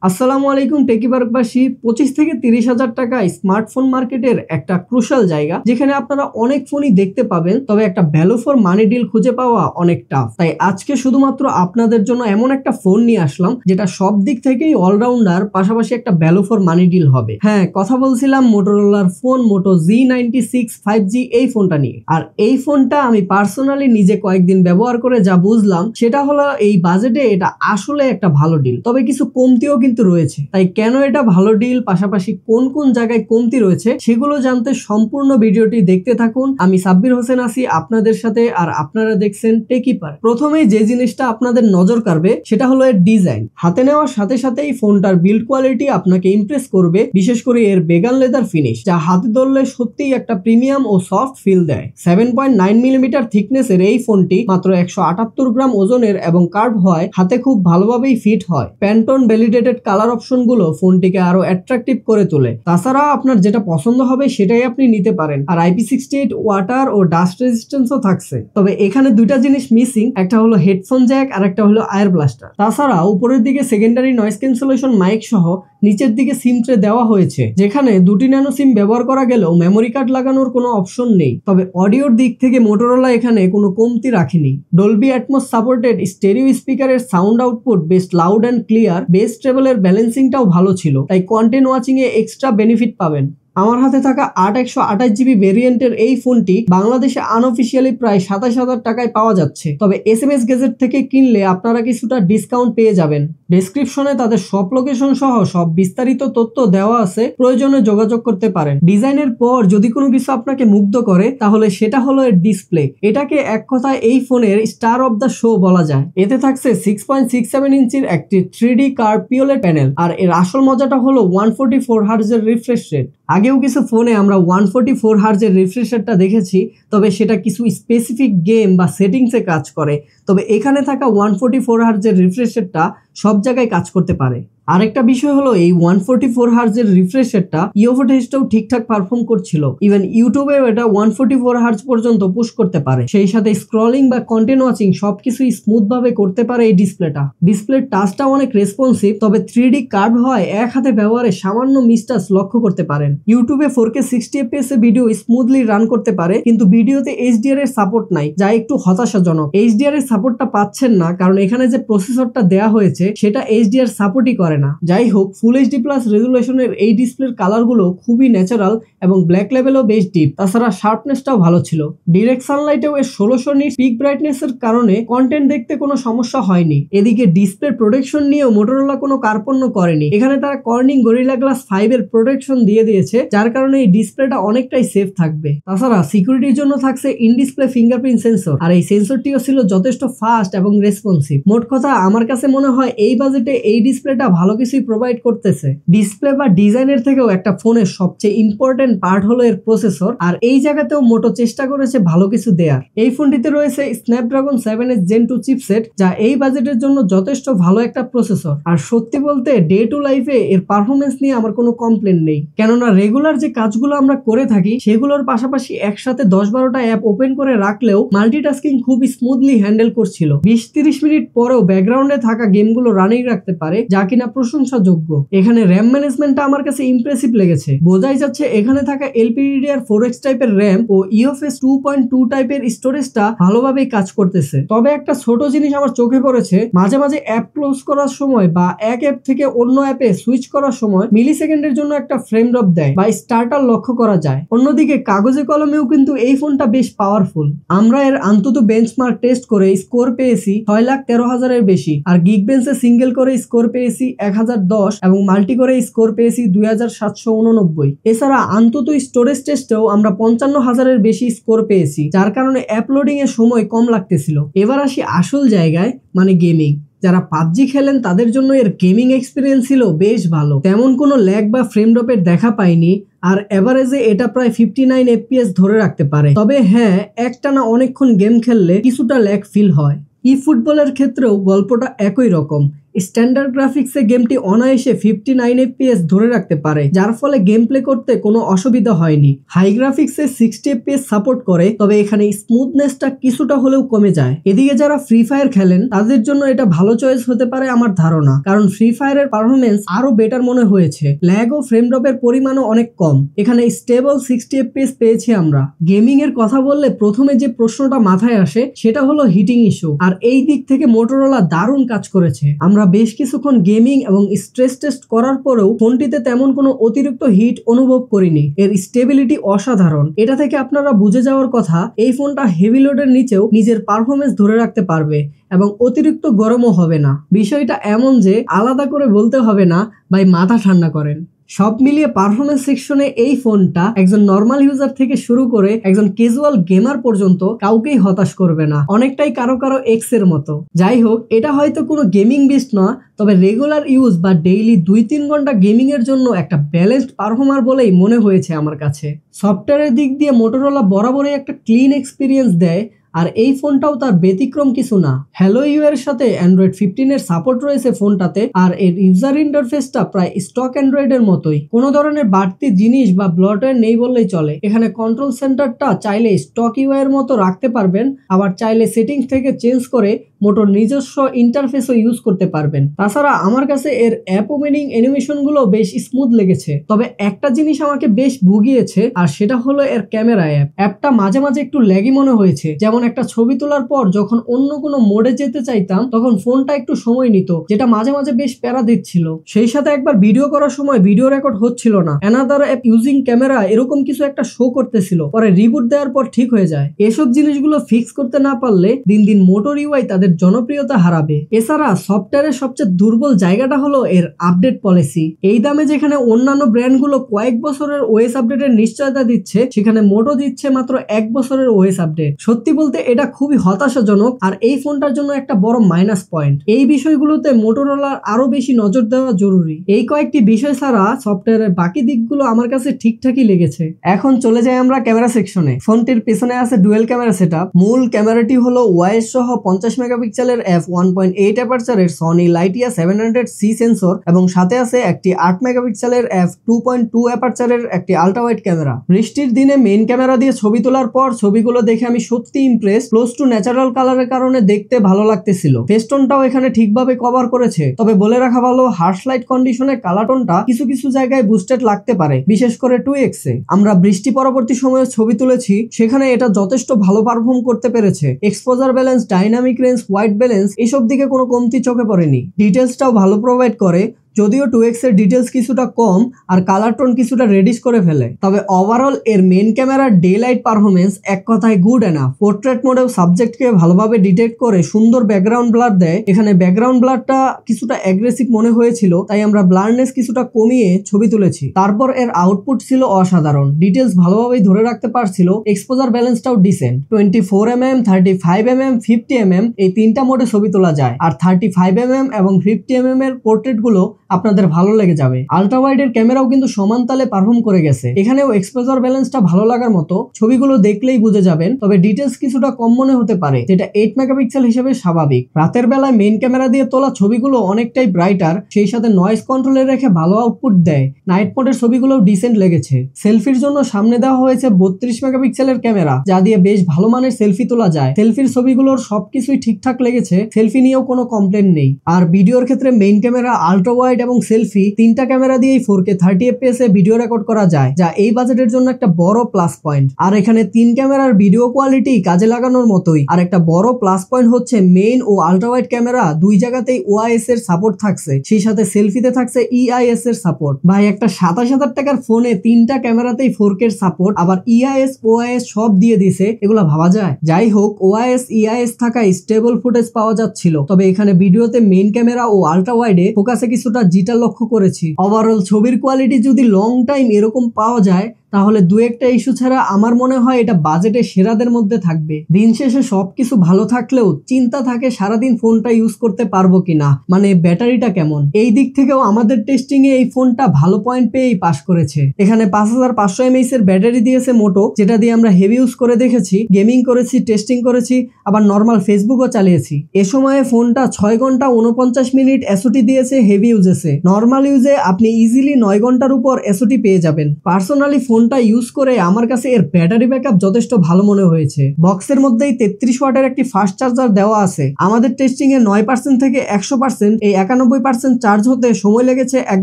আসসালামু আলাইকুম টেকিবারকবাসী। 25 থেকে 30,000 টাকা স্মার্টফোন মার্কেটের একটা ক্রুশাল জায়গা, যেখানে আপনারা অনেক ফোনই দেখতে পাবেন, তবে একটা ভ্যালু ফর মানি ডিল খুঁজে পাওয়া অনেক টাফ। তাই আজকে শুধুমাত্র আপনাদের জন্য এমন একটা ফোন নিয়ে আসলাম যেটা সব দিক থেকেই অলরাউন্ডার, পাশাপাশি একটা ভ্যালু ফর মানি ডিল হবে। হ্যাঁ, কথা বলছিলাম মোটোরোলার ফোন মোটো G96 5G এই ফোনটা নিয়ে। আর এই ফোনটা আমি পার্সোনালি নিজে কয়েকদিন ব্যবহার করে যা বুঝলাম সেটা হলো এই বাজেটে এটা আসলে একটা ভালো ডিল, তবে কিছু কমতিও কিন্তু রয়েছে। তাই কেন এটা ভালো ডিল, পাশাপাশি কোন কোন জায়গায় কমতি রয়েছে সেগুলো জানতে সম্পূর্ণ ভিডিওটি দেখতে থাকুন। আমি সাব্বির হোসেন আছি আপনাদের সাথে, আর আপনারা দেখছেন টেকিপার। প্রথমেই যে জিনিসটা আপনাদের নজর কাড়বে সেটা হলো এর ডিজাইন। হাতে নেওয়ার সাথে সাথেই ফোনটার বিল্ড কোয়ালিটি আপনাকে ইমপ্রেস করবে, বিশেষ করে এর বেগান লেদার ফিনিশ, যা হাতে ধরলে সত্যিই একটা প্রিমিয়াম ও সফট ফিল দেয়। 7.9 মিলিমিটার থিকনেসের এই ফোনটি মাত্র 178 গ্রাম ওজনের এবং কার্ভ হয় হাতে খুব ভালোভাবেই ফিট হয়। প্যান্টন ভ্যালিডেটেড কালার অপশন গুলো ফোনটিকে আরো অ্যাট্রাকটিভ করে তোলে। তাছাড়া আপনার যেটা পছন্দ হবে সেটাই আপনি নিতে পারেন। আর IP68 ওয়াটার ও ডাস্ট রেজিস্ট্যান্সও থাকছে। তবে এখানে দুইটা জিনিস মিসিং, একটা হলো হেডফোন জ্যাক আর একটা হলো আয়ার ব্লাস্টার। তাছাড়া উপরের দিকে সেকেন্ডারি নয়েজ ক্যান্সেলেশন মাইক সহ নিচের দিকে সিম ট্রে দেওয়া হয়েছে, যেখানে দুটি ন্যানো সিম ব্যবহার করা গেলেও মেমোরি কার্ড লাগানোর কোনো অপশন নেই। তবে অডিওর দিক থেকে মোটোরোলা এখানে কোনো কমতি রাখেনি। ডলবি অ্যাটমস সাপোর্টেড স্টেরিও স্পিকারের সাউন্ড আউটপুট বেশ লাউড অ্যান্ড ক্লিয়ার। বেস ট্রেবলের ব্যালেন্সিংটাও ভালো ছিল, তাই content watching a extra benefit পাবেন। আমার হাতে থাকা 8/128GB ভেরিয়েন্টের এই ফোনটি বাংলাদেশে আনঅফিসিয়ালি প্রায় 27,000 টাকায় পাওয়া যাচ্ছে। তবে SMS গ্যাজেট থেকে কিনলে আপনারা কিছুটা ডিসকাউন্ট পেয়ে যাবেন। ডেসক্রিপশনে তাদের সব লোকেশন সহ সব বিস্তারিত তথ্য দেওয়া আছে, প্রয়োজনে যোগাযোগ করতে পারেন। ডিজাইনের পর যদি কোনো কিছু আপনাকে মুগ্ধ করে তাহলে সেটা হলো এর ডিসপ্লে। এটাকে এক কথায় এই ফোনের স্টার অফ দ্য শো বলা যায়। এতে থাকছে 6.67 ইঞ্চির একটি 3D কার্ভ পিওলেড প্যানেল। আর এর আসল মজাটা হলো 144 হার্টজের রিফ্রেশ রেট। আগেও কিছু ফোনে আমরা 144 হার্টজের রিফ্রেশ রেটটা দেখেছি, তবে সেটা কিছু স্পেসিফিক গেম বা সেটিংসে কাজ করে। তবে এখানে থাকা 144 হার্টজের রিফ্রেশ রেটটা সব জায়গায় কাজ করতে পারে। আরেকটা বিষয় হলো এই 144 হার্টজের রিফ্রেশ রেটটা ইওফো টেস্টেও ঠিকঠাক পারফর্ম করছিল। ইভেন ইউটিউবেও এটা 144 হার্টজ পর্যন্ত পুশ করতে পারে। সেই সাথে স্ক্রলিং বা কন্টেন্ট ওয়াচিং সবকিছুই স্মুথ ভাবে করতে পারে এই ডিসপ্লেটা। ডিসপ্লের টাচটা অনেক রেসপন্সিভ, তবে 3D কার্ভ হয় এক হাতে ব্যবহারে সামান্য মিসটাচ লক্ষ্য করতে পারেন। ইউটিউবে 4K 60 FPS এ ভিডিও স্মুথলি রান করতে পারে, কিন্তু ভিডিওতে HDR এর সাপোর্ট নাই, যা একটু হতাশাজনক। HDR এর সাপোর্টটা পাচ্ছেন না কারণ এখানে যে প্রসেসরটা দেয়া হয়েছে সেটা HDR সাপোর্টই করে না। যাই হোক, ফুল HD প্লাস রেজুলেশনের এই ডিসপ্লের কালারগুলো খুবই ন্যাচারাল এবং ব্ল্যাক লেভেলও বেশ ডিপ। তাছাড়া শার্পনেসটাও ভালো ছিল। ডিরেক্ট সানলাইটেও এর 1600 নিট পিক ব্রাইটনেস এর কারণে কন্টেন্ট দেখতে কোনো সমস্যা হয়নি। এদিকে ডিসপ্লে প্রোটেকশন নিয়েও মোটোরোলা কোনো কার্পণ্য করেনি। এখানে তারা কর্নিং গরিলা গ্লাস 5 এর প্রোটেকশন দিয়ে দিয়েছে, যার কারণে এই ডিসপ্লেটা অনেকটাই সেফ থাকবে। তাছাড়া সিকিউরিটির জন্য থাকছে ইন ডিসপ্লে ফিঙ্গারপ্রিন্ট সেন্সর, আর এই সেন্সরটিও ছিল যথেষ্ট ফাস্ট এবং রেসপন্সিভ। মোট কথা আমার কাছে মনে হয় এই বাজেটে এই ডিসপ্লেটা ভালো কিছুই প্রোভাইড করতেছে। ডিসপ্লে বা ডিজাইনের থেকেও একটা ফোনের সবচেয়ে ইম্পর্টেন্ট পার্ট হলো এর প্রসেসর, আর এই জায়গাতেও মোটো চেষ্টা করেছে ভালো কিছু দেয়ার। এই ফোনটিতে রয়েছে স্ন্যাপড্রাগন 7H Gen 2 চিপসেট, যা এই বাজেটের জন্য যথেষ্ট ভালো একটা প্রসেসর। আর সত্যি বলতে ডে টু লাইফে এর পারফরমেন্স নিয়ে আমার কোনো কমপ্লেন নেই, কেননা রেগুলার যে কাজগুলো আমরা করে থাকি সেগুলোর পাশাপাশি একসাথে 10-12টা অ্যাপ ওপেন করে রাখলেও মাল্টিটাস্কিং খুব স্মুথলি হ্যান্ডেল করছিল। 20-30 মিনিট পরেও ব্যাকগ্রাউন্ডে থাকা গেমগুলো রানিং রাখতে পারে, যা কিনা প্রশংসাযোগ্য। এখানে র্যাম ম্যানেজমেন্টটা আমার কাছে ইমপ্রেসিভ লেগেছে। বোঝাই যাচ্ছে এখানে থাকা LPDDR4X টাইপের র্যাম ও UFS 2.2 টাইপের স্টোরেজটা ভালোভাবেই কাজ করতেছে। তবে একটা ছোট জিনিস আমার চোখে পড়েছে, মাঝে মাঝে অ্যাপ ক্লোজ করার সময় বা এক অ্যাপ থেকে অন্য অ্যাপে সুইচ করার সময় মিলি সেকেন্ডের জন্য একটা ফ্রেম ড্রপ দেয় বা স্টার্টার লক্ষ্য করা যায়। অন্যদিকে কাগজে কলমেও কিন্তু এই ফোনটা বেশ পাওয়ারফুল। আমরা এর অন্তত বেঞ্চমার্ক টেস্ট করে স্কোর পেয়েছি 6,13,000 এর বেশি, আর গিগবেঞ্চে সিঙ্গেল করে স্কোর পেয়েছি 1010 এবং মাল্টি করে স্কোর পেয়েছি 2789। এছাড়া অন্তত স্টোরেজ টেস্টেও আমরা 55,000 এর বেশি স্কোর পেয়েছি, যার কারণে আপলোডিং এর সময় কম লাগতেছিল। এবার আসি আসল জায়গায়, মানে গেমিং। যারা PUBG খেলেন তাদের জন্য এর গেমিং এক্সপিরিয়েন্স ছিল বেশ ভালো। তেমন কোনো ল্যাগ বা ফ্রেম ড্রপের দেখা পাইনি, আর এভারেজে এটা প্রায় 59 FPS ধরে রাখতে পারে। তবে হ্যাঁ, একটানা অনেকক্ষণ গেম খেললে কিছুটা ল্যাগ ফিল হয়। ফুটবলের ক্ষেত্রেও গল্পটা একই রকম। স্ট্যান্ডার্ড গ্রাফিক্সে গেমটি অনায়াসে 59 FPS ধরে রাখতে পারে, যার ফলে গেম প্লে করতে কোনো অসুবিধা হয়নি। হাই গ্রাফিক্সে 60 FPS সাপোর্ট করে, তবে এখানে স্মুথনেসটা কিছুটা হলেও কমে যায়। এদিকে যারা ফ্রি ফায়ার খেলেন তাদের জন্য এটা ভালো চয়েস হতে পারে আমার ধারণা, কারণ ফ্রি ফায়ারের পারফরমেন্স আরো বেটার মনে হয়েছে। ল্যাগ ও ফ্রেম ড্রপের পরিমাণও অনেক কম। এখানে স্টেবল 60 FPS পেয়েছি আমরা। গেমিং এর কথা বললে প্রথমে যে প্রশ্নটা মাথায় আসে সেটা হলো হিটিং ইস্যু, আর এই দিক থেকে মোটরোলা দারুণ কাজ করেছে। আমরা বেশ কিছুক্ষণ গেমিং এবং স্ট্রেস টেস্ট করার পরেও ফোনটিতে তেমন কোনো অতিরিক্ত হিট অনুভব করিনি। এর স্টেবিলিটি অসাধারণ। এটা থেকে আপনারা বুঝে যাওয়ার কথা এই ফোনটা হেভি লোডের নিচেও নিজের পারফরমেন্স ধরে রাখতে পারবে এবং অতিরিক্ত গরমও হবে না। বিষয়টা এমন যে আলাদা করে বলতে হবে না ভাই মাথা ঠান্ডা করেন। সব মিলিয়ে পারফরমেন্স সেকশনে এই ফোনটা একজন নর্মাল ইউজার থেকে শুরু করে একজন ক্যাজুয়াল গেমার পর্যন্ত কাউকেই হতাশ করবে না, অনেকটাই কারো কারো এক্স এর মতো। যাই হোক, এটা হয়তো কোনো গেমিং বিস্ট না, তবে রেগুলার ইউজ বা ডেইলি 2-3 ঘন্টা গেমিং এর জন্য একটা ব্যালেন্সড পারফর্মার বলেই মনে হয়েছে আমার কাছে। সফটওয়্যারের দিক দিয়ে মোটরোলা বরাবরই একটা ক্লিন এক্সপিরিয়েন্স দেয়, আর এই ফোনটাও তার ব্যতিক্রম কিছু না। হ্যালো ইউ এর সাথে অ্যান্ড্রয়েড 15 এর সাপোর্ট রয়েছে ফোনটাতে, আর এর ইউজার ইন্টারফেসটা প্রায় স্টক অ্যান্ড্রয়েড এর মতোই। কোনো ধরনের বাড়তি জিনিস বা ব্লটওয়্যার নেই বললেই চলে। এখানে কন্ট্রোল সেন্টারটা চাইলে স্টক ইউআই এর মতো রাখতে পারবেন, আবার চাইলে সেটিংস থেকে চেঞ্জ করে মোটর নিজস্ব ইন্টারফেসও ইউজ করতে পারবেন। তাছাড়া আমার কাছে এর অ্যাপ ওপেনিং অ্যানিমেশন গুলো বেশ স্মুথ লেগেছে। তবে একটা জিনিস আমাকে বেশ ভুগিয়েছে, আর সেটা হলো এর ক্যামেরা অ্যাপটা মাঝে মাঝে একটু ল্যাগি মনে হয়েছে। যেমন একটা ছবি তোলার পর যখন অন্য কোনো মোডে যেতে চাইতাম তখন ফোনটা একটু সময় নিত, যেটা মাঝে মাঝে বেশ প্যারা দিচ্ছিল। সেই সাথে একবার ভিডিও করার সময় ভিডিও রেকর্ড হচ্ছিল না, অ্যানাদার অ্যাপ ইউজিং ক্যামেরা এরকম কিছু একটা শো করতেছিল। পরে রিবুট দেওয়ার পর ঠিক হয়ে যায়। এসব জিনিসগুলো ফিক্স করতে না পারলে দিন দিন মোটর ইউআই তাদের জনপ্রিয়তা হারাবে। এছাড়া সফটওয়্যারের সবচেয়ে দুর্বল জায়গাটা হলো এর আপডেট পলিসি। এই দামে যেখানে অন্যান্য ব্র্যান্ডগুলো কয়েক বছরের ওএস আপডেটের নিশ্চয়তা দিচ্ছে, সেখানে মোটো দিচ্ছে মাত্র 1 বছরের ওএস আপডেট। সত্যি বলতে এটা খুবই হতাশাজনক, আর এই ফোনটার জন্য একটা বড় মাইনাস পয়েন্ট। এই বিষয়গুলোতে মোটরোলার আরো বেশি নজর দেওয়া জরুরি। এই কয়েকটি বিষয় ছাড়া সফটওয়্যারের বাকি দিকগুলো আমার কাছে ঠিকঠাকই লেগেছে। এখন চলে যাই আমরা ক্যামেরা সেকশনে। ফোনটির পেছনে আছে ডুয়েল ক্যামেরা সেটআপ। মূল ক্যামেরাটি হলো ওয়াইস সহ 50 মেগাপিক্সেলের f1.8 অ্যাপারচারের সনি লাইটিয়া 700C সেন্সর, এবং সাথে আছে একটি 8 মেগাপিক্সেলের f2.2 অ্যাপারচারের একটি আল্ট্রা ওয়াইড ক্যামেরা। বৃষ্টির দিনে মেইন ক্যামেরা দিয়ে ছবি তোলার পর ছবিগুলো দেখে আমি সত্যি ইমপ্রেস। ক্লোজ টু ন্যাচারাল কালারের কারণে দেখতে ভালো লাগতেছিল। ফেস্টনটাও এখানে ঠিকভাবে কভার করেছে, তবে বলে রাখা ভালো হার্শ লাইট কন্ডিশনে কালারটোনটা কিছু কিছু জায়গায় বুস্টেড লাগতে পারে, বিশেষ করে 2x এ। আমরা বৃষ্টি পরবর্তী সময়ে ছবি তুলেছি, সেখানে এটা যথেষ্ট ভালো পারফর্ম করতে পেরেছে। Exposure balance, dynamic range, white balance এসব দিকে কোনো কমতি চোখে পড়েনি। ডিটেলসটাও ভালো প্রোভাইড করে, যদিও 2x এর ডিটেলস কিছুটা কম আর কালার টোন কিছুটা রেডিশ করে ফেলে। তবে ওভারঅল এর মেইন ক্যামেরার ডে লাইট পারফরমেন্স এক কথায় গুড এনাফ। পোর্ট্রেট মোডেও সাবজেক্টকে ভালোভাবে ডিটেক্ট করে সুন্দর ব্যাকগ্রাউন্ড ব্লার দেয়। এখানে ব্যাকগ্রাউন্ড ব্লারটা কিছুটা অ্যাগ্রেসিভ মনে হয়েছিল, তাই আমরা ব্লারনেস কিছুটা কমিয়ে ছবি তুলেছি। তারপর এর আউটপুট ছিল অসাধারণ, ডিটেলস ভালোভাবেই ধরে রাখতে পারছিল। Exposure ব্যালেন্সটাও dissent. 24mm, 35mm, 50mm এই তিনটা মোডে ছবি তোলা যায়, আর 35mm এবং 50mm এর পোর্ট্রেট গুলো আপনাদের ভালো লেগে যাবে। আলট্রা ওয়াইড এর ক্যামেরাও কিন্তু সমান তালে পারফর্ম করে গেছে। এখানেও এক্সপোজার ব্যালেন্সটা ভালো লাগার মতো, ছবিগুলো দেখলেই বুঝে যাবেন। তবে ডিটেলস কিছুটা কম মনে হতে পারে, যেটা 8 মেগাপিক্সেল হিসেবে স্বাভাবিক। রাতের বেলায় মেইন ক্যামেরা দিয়ে তোলা ছবিগুলো অনেকটাই ব্রাইটার, সেই সাথে নয়েজ কন্ট্রোলে রেখে ভালো আউটপুট দেয়। নাইট মোডের ছবিগুলোও ডিসেন্ট লেগেছে। সেলফির জন্য সামনে দেওয়া হয়েছে 32 মেগাপিক্সেলের ক্যামেরা, যা দিয়ে বেশ ভালো মানের সেলফি তোলা যায়। সেলফির ছবিগুলোর সবকিছুই ঠিকঠাক লেগেছে, সেলফি নিয়েও কোনো কমপ্লেন নেই। আর ভিডিওর ক্ষেত্রে মেইন ক্যামেরা, আলট্রা ওয়াইড এবং সেলফি তিনটা ক্যামেরা দিয়েই 4K 30 FPS এ ভিডিও রেকর্ড করা যায়, যা এই বাজেটের জন্য একটা বড় প্লাস পয়েন্ট। আর এখানে 3 ক্যামেরার ভিডিও কোয়ালিটি কাজে লাগানোর মতোই। আর একটা বড় প্লাস পয়েন্ট হচ্ছে মেইন ও আলট্রা ওয়াইড ক্যামেরা দুই জায়গাতেই ওআইএস এর সাপোর্ট থাকছে, সেই সাথে সেলফিতে থাকছে EIS এর সাপোর্ট। ভাই, একটা 27,000 টাকার ফোনে 3টা ক্যামেরাতেই 4K এর সাপোর্ট, আবার EIS OIS সব দিয়ে দিছে, এগুলা ভাবা যায়? যাই হোক, OIS EIS থাকায় স্টেবল ফুটেজ পাওয়া যাচ্ছিল। তবে এখানে ভিডিওতে মেইন ক্যামেরা ও আলট্রা ওয়াইডে ফোকাসে কিছুটা জিটার লক্ষ্য করেছি। ওভারঅল ছবির কোয়ালিটি যদি লং টাইম এরকম পাওয়া যায় তাহলে দু একটা ইস্যু ছাড়া আমার মনে হয় এটা বাজেটে সেরাদের মধ্যে থাকবে। দিন শেষে সবকিছু ভালো থাকলেও চিন্তা থাকে সারাদিন ফোনটা ইউজ করতে পারবো কিনা, মানে ব্যাটারিটা কেমন। এই দিক থেকেও আমাদের টেস্টিং এ এই ফোনটা ভালো পয়েন্ট পেয়েই পাস করেছে। এখানে 5500 mAh এর ব্যাটারি দিয়েছে মোটো, যেটা দিয়ে আমরা হেভি ইউজ করে দেখেছি, গেমিং করেছি, টেস্টিং করেছি, আবার নর্মাল ফেসবুকও চালিয়েছি। এ সময়ে ফোনটা 6 ঘন্টা 49 মিনিট এসওটি দিয়েছে হেভি ইউজেসে। নর্মাল ইউজে আপনি ইজিলি 9 ঘন্টার উপর এসওটি পেয়ে যাবেন। পার্সোনালি ফোনটা ইউজ করে আমার কাছে এর ব্যাটারি ব্যাকআপ যথেষ্ট ভালো মনে হয়েছে। বক্সের মধ্যেই 33 ওয়াটের একটি ফাস্ট চার্জার দেওয়া আছে। আমাদের টেস্টিং এ 9% থেকে 100% এই 91% চার্জ হতে সময় লেগেছে 1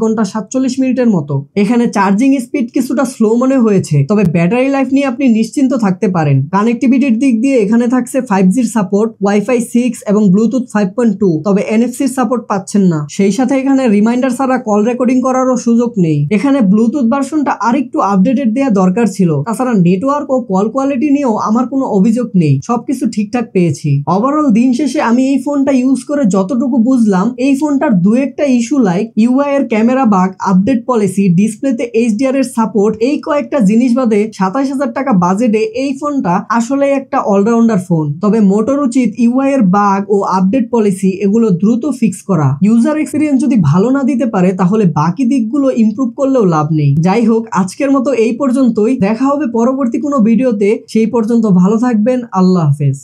ঘন্টা 47 মিনিটের মতো। এখানে চার্জিং স্পিড কিছুটা স্লো মনে হয়েছে, তবে ব্যাটারি লাইফ নিয়ে আপনি নিশ্চিন্ত থাকতে পারেন। কানেক্টিভিটির দিক দিয়ে এখানে থাকছে 5G'র সাপোর্ট, ওয়াইফাই 6 এবং ব্লুটুথ 5.2, তবে এনএফসির সাপোর্ট পাচ্ছেন না। সেই সাথে এখানে রিমাইন্ডার ছাড়া কল রেকর্ডিং করারও সুযোগ নেই। এখানে ব্লুটুথ ভার্সনটা আরেকটু আপডেটেড দেওয়া দরকার ছিল। তাছাড়া নেটওয়ার্ক ও কল কোয়ালিটি নিয়েও আমার কোনো অভিযোগ নেই, সবকিছু ঠিকঠাক পেয়েছি। ওভারঅল দিন শেষে আমি এই ফোনটা ইউজ করে যতটুকু বুঝলাম, এই ফোনটার দু একটা ইস্যু লাইক ইউআই এর ক্যামেরা বাগ, আপডেট পলিসি, ডিসপ্লেতে এইচডিআর এর সাপোর্ট, এই কয়েকটা জিনিস বাদে 27,000 টাকা বাজেটে এই ফোনটা আসলে একটা অলরাউন্ডার ফোন। তবে মোটর উচিত ইউআই এর বাগ ও আপডেট পলিসি এগুলো দ্রুত ফিক্স করা। ইউজার এক্সপিরিয়েন্স যদি ভালো না দিতে পারে তাহলে বাকি দিকগুলো ইমপ্রুভ করলেও লাভ নেই। যাই হোক, আজকের মতো এই পর্যন্তই। দেখা হবে পরবর্তী কোনো ভিডিওতে। সেই পর্যন্ত ভালো থাকবেন। আল্লাহ হাফেজ।